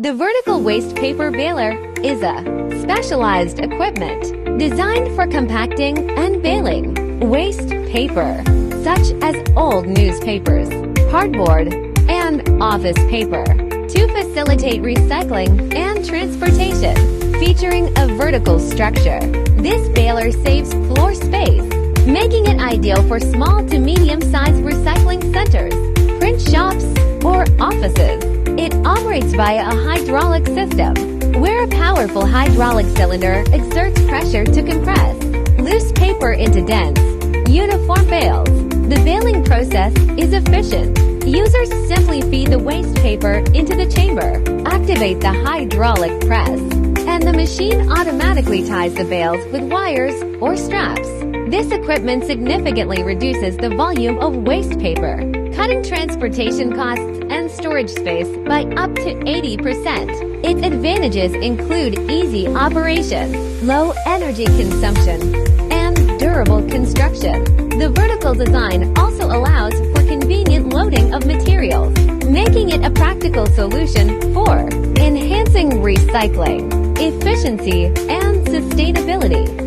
The vertical waste paper baler is a specialized equipment designed for compacting and baling waste paper, such as old newspapers, cardboard, and office paper, to facilitate recycling and transportation. Featuring a vertical structure, this baler saves floor space, making it ideal for small to medium-sized recycling centers, print shops, or offices. It operates via a hydraulic system, where a powerful hydraulic cylinder exerts pressure to compress loose paper into dense, uniform bales. The baling process is efficient. Users simply feed the waste paper into the chamber, activate the hydraulic press, and the machine automatically ties the bales with wires or straps. This equipment significantly reduces the volume of waste paper, cutting transportation costs and storage space by up to 80%. Its advantages include easy operation, low energy consumption, and durable construction. The vertical design also allows for convenient loading of materials, making it a practical solution for enhancing recycling, efficiency, and sustainability.